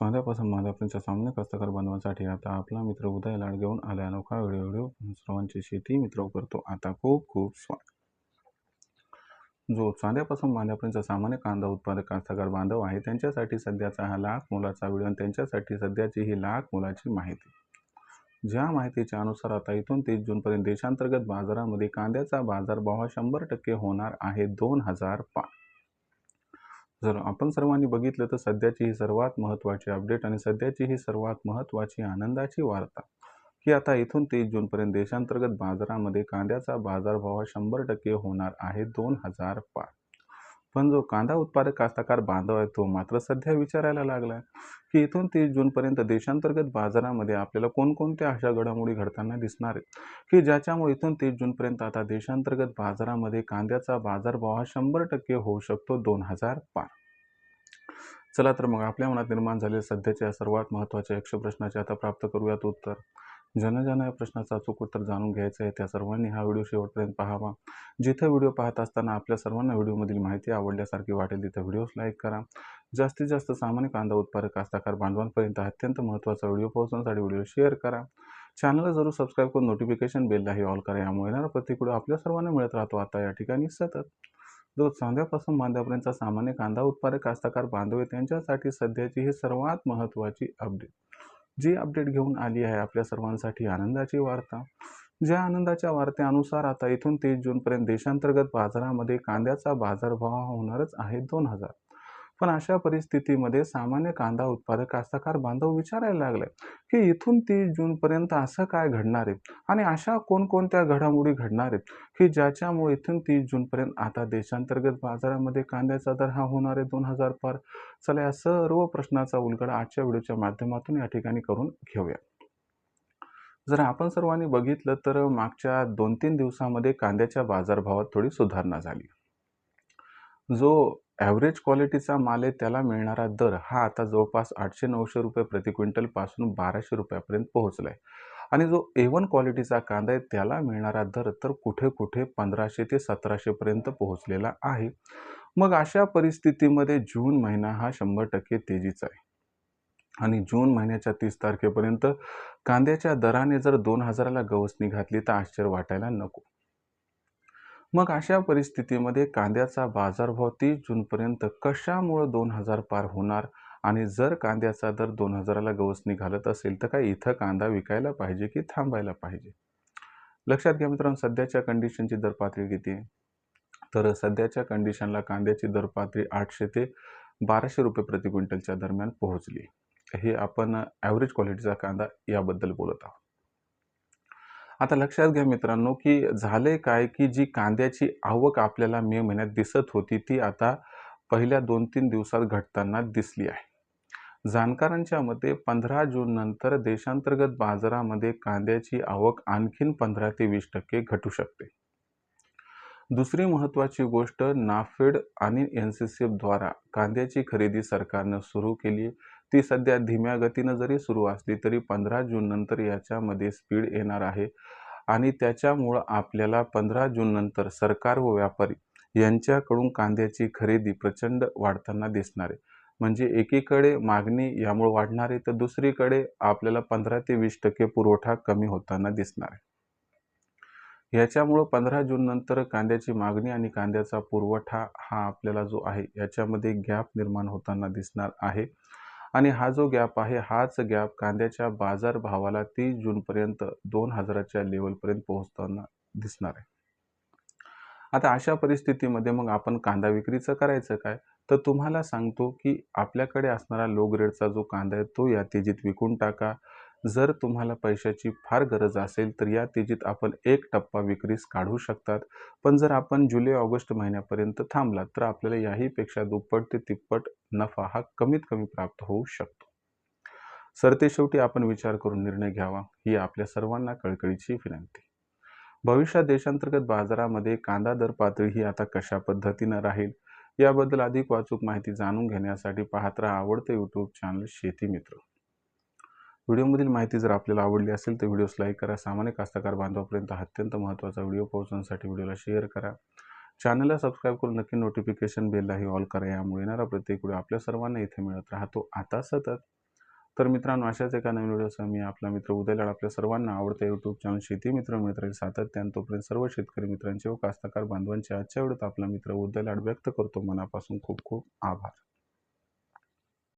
कांद्यापासून मालापर्यंतच्या सामान्य कास्तकार बांधवांसाठी आता आपला मित्र उदय लाड घेऊन आला अनोखा व्हिडिओ सर्वांची शेती मित्र करतो आता खूप खूप स्वागत. जो चांद्यापासून मांद्यापर्यंतचा सामान्य कांदा उत्पादक कास्तकार बांधव आहे त्यांच्यासाठी सध्याचा हा लाख मोलाचा व्हिडिओ आणि त्यांच्यासाठी सध्याची ही लाख मोलाची माहिती. ज्या माहितीच्या अनुसार आता इथून 30 जूनपर्यंत देशांतर्गत बाजारामध्ये कांद्याचा बाजारभाव हा 100% होणार आहे 2000 पार. जर आपण सर्वांनी बघितलं तर सध्याची ही सर्वात महत्त्वाची अपडेट आणि सध्याची ही सर्वात महत्त्वाची आनंदाची वार्ता की आता इथून 30 जूनपर्यंत देशांतर्गत बाजारामध्ये कांद्याचा बाजारभाव 100% होणार आहे 2000 पार. पण जो कांदा उत्पादक कास्तकार बांधव आहे तो मात्र सध्या विचारायला लागलाय की इथून 30 जूनपर्यंत देशांतर्गत बाजारामध्ये आपल्याला कोणकोणत्या अशा घडामोडी घडताना दिसणार आहेत की ज्याच्यामुळे इथून 30 जूनपर्यंत आता देशांतर्गत बाजारामध्ये कांद्याचा बाजारभाव हा 100% होऊ शकतो 2000 पार. चला तर मग आपल्या मनात निर्माण झालेल्या सध्याच्या सर्वात महत्त्वाच्या 100 प्रश्नाचे आता प्राप्त करूयात उत्तर. ज्यांना या प्रश्नाचं अचूक उत्तर जाणून घ्यायचं आहे त्या सर्वांनी हा व्हिडिओ शेवटपर्यंत पाहावा. जिथे व्हिडिओ पाहत असताना आपल्या सर्वांना व्हिडिओमधील माहिती आवडल्यासारखी वाटेल तिथे व्हिडिओस लाईक करा. जास्तीत जास्त सामान्य कांदा उत्पादक कास्तकार बांधवांपर्यंत अत्यंत महत्त्वाचा व्हिडिओ पोहोचवण्यासाठी व्हिडिओ शेअर करा. चॅनलला जरूर सबस्क्राईब करून नोटिफिकेशन बेललाही ऑल करा. यामुळे येणारा प्रत्येक व्हिडिओ आपल्या सर्वांना मिळत राहतो आता या ठिकाणी सतत. जो चांद्यापासून मांद्यापर्यंतचा सामान्य कांदा उत्पादक कास्तकार बांधव त्यांच्यासाठी सध्याची ही सर्वात महत्त्वाची अपडेट. जी अपडेट घेऊन आली आहे आपल्या सर्वांसाठी आनंदाची वार्ता. ज्या आनंदाच्या वार्तेनुसार आता इथून 30 जूनपर्यंत देशांतर्गत बाजारामध्ये कांद्याचा बाजारभाव होणारच आहे 2000. पण अशा परिस्थितीमध्ये सामान्य कांदा उत्पादक कास्तकार बांधव विचारायला लागले की इथून 30 जूनपर्यंत असं काय घडणार आहे आणि अशा कोणकोणत्या घडामोडी घडणार आहेत की ज्याच्यामुळे इथून 30 जूनपर्यंत आता देशांतर्गत बाजारामध्ये कांद्याचा दर हा होणार आहे 2000 पार. चला या सर्व प्रश्नाचा उलगडा आजच्या व्हिडिओच्या माध्यमातून या ठिकाणी करून घेऊया. जर आपण सर्वांनी बघितलं तर मागच्या 2-3 दिवसामध्ये कांद्याच्या बाजारभावात थोडी सुधारणा झाली. जो ॲव्हरेज क्वालिटीचा माल आहे त्याला मिळणारा दर हा आता जवळपास 800-900 रुपये प्रति क्विंटल पासून 1200 रुपयापर्यंत पोहोचलाय आणि जो A1 क्वालिटीचा कांदा आहे त्याला मिळणारा दर तर कुठे कुठे 1500 ते 1700 पर्यंत पोहोचलेला आहे. मग अशा परिस्थितीमध्ये जून महिना हा 100% तेजीचा आहे आणि जून महिन्याच्या 30 तारखेपर्यंत कांद्याच्या दराने जर 2000ला गवसणी घातली तर आश्चर्य वाटायला नको. मग अशा परिस्थितीमध्ये कांद्याचा बाजारभाव 30 जूनपर्यंत कशामुळे 2000 पार होणार आणि जर कांद्याचा दर 2000ला गवसणी घालत असेल तर काय इथं कांदा विकायला पाहिजे की थांबायला पाहिजे. लक्षात घ्या मित्रांनो सध्याच्या कंडिशनची दर पातळी किती आहे तर सध्याच्या कंडिशनला कांद्याची दर पातळी 800 ते 1200 रुपये प्रति क्विंटलच्या दरम्यान पोहोचली. हे आपण ॲव्हरेज क्वालिटीचा कांदा याबद्दल बोलत आहोत. आता लक्षात घ्या मित्रांनो की झाले काय की जी कांद्याची आवक आपल्याला मे महिन्यात दिसत होती ती आता पहिल्या 2-3 दिवसात घटताना दिसली आहे. जाणकारांच्या मते 15 जून नंतर देशांतर्गत बाजारामध्ये कांद्याची आवक आणखीन 15 ते 20% घटू शकते. दुसरी महत्त्वाची गोष्ट नाफेड आणि NCCF द्वारा कांद्याची खरेदी सरकारनं सुरू केली. ती सध्या धीम्या गतीनं जरी सुरू असली तरी 15 जून नंतर याच्यामध्ये स्पीड येणार आहे आणि त्याच्यामुळं आपल्याला 15 जून नंतर सरकार व व्यापारी यांच्याकडून कांद्याची खरेदी प्रचंड वाढताना दिसणार आहे. म्हणजे एकीकडे मागणी यामुळे वाढणार आहे तर दुसरीकडे आपल्याला 15 ते 20% पुरवठा कमी होताना दिसणार आहे. याच्यामुळं 15 जून नंतर कांद्याची मागणी आणि कांद्याचा पुरवठा हा आपल्याला जो आहे याच्यामध्ये गॅप निर्माण होताना दिसणार आहे आणि हा जो गॅप आहे हाच गॅप कांद्याच्या बाजारभावाला 30 जूनपर्यंत 2000च्या लेवलपर्यंत पोहोचताना दिसणार आहे. आता अशा परिस्थितीमध्ये मग आपण कांदा विक्रीचं करायचं काय तर तुम्हाला सांगतो की आपल्याकडे असणारा लो ग्रेडचा जो कांदा आहे तो या तेजीत विकून टाका. जर तुम्हाला पैशाची फार गरज असेल तर या तेजीत आपण एक टप्पा विक्रीस काढू शकतात. पण जर आपण जुलै-ऑगस्ट महिन्यापर्यंत थांबलात तर आपल्याला याहीपेक्षा दुप्पट ते तिप्पट नफा हा कमीत कमी प्राप्त होऊ शकतो. सरतेशेवटी आपण विचार करून निर्णय घ्यावा ही आपल्या सर्वांना कळकळीची विनंती. भविष्यात देशांतर्गत बाजारामध्ये कांदा दर पातळी ही आता कशा पद्धतीनं राहील याबद्दल अधिक अचूक माहिती जाणून घेण्यासाठी पाहत राहा आवडते यूट्यूब चॅनल शेती मित्र. व्हिडिओमधील माहिती जर आपल्याला आवडली असेल तर व्हिडिओस लाईक करा. सामान्य कास्तकार बांधवापर्यंत अत्यंत महत्त्वाचा व्हिडिओ पोहोचवण्यासाठी व्हिडिओला शेअर करा. चॅनलला सबस्क्राईब करून नक्की नोटिफिकेशन बेललाही ऑल करा. यामुळे येणारा प्रत्येक व्हिडिओ आपल्या सर्वांना इथे मिळत राहतो आता सतत. तर मित्रांनो, अशाच एका नवीन व्हिडिओसह मी आपला मित्र उदय लाड आपल्या सर्वांना आवडतं यूट्यूब चॅनल शेती मित्र मिळत राहील सातत्याने. तोपर्यंत सर्व शेतकरी मित्रांचे व कास्तकार बांधवांचे आजच्या व्हिडिओत आपला मित्र उदय लाड व्यक्त करतो. मनापासून खूप खूप आभार.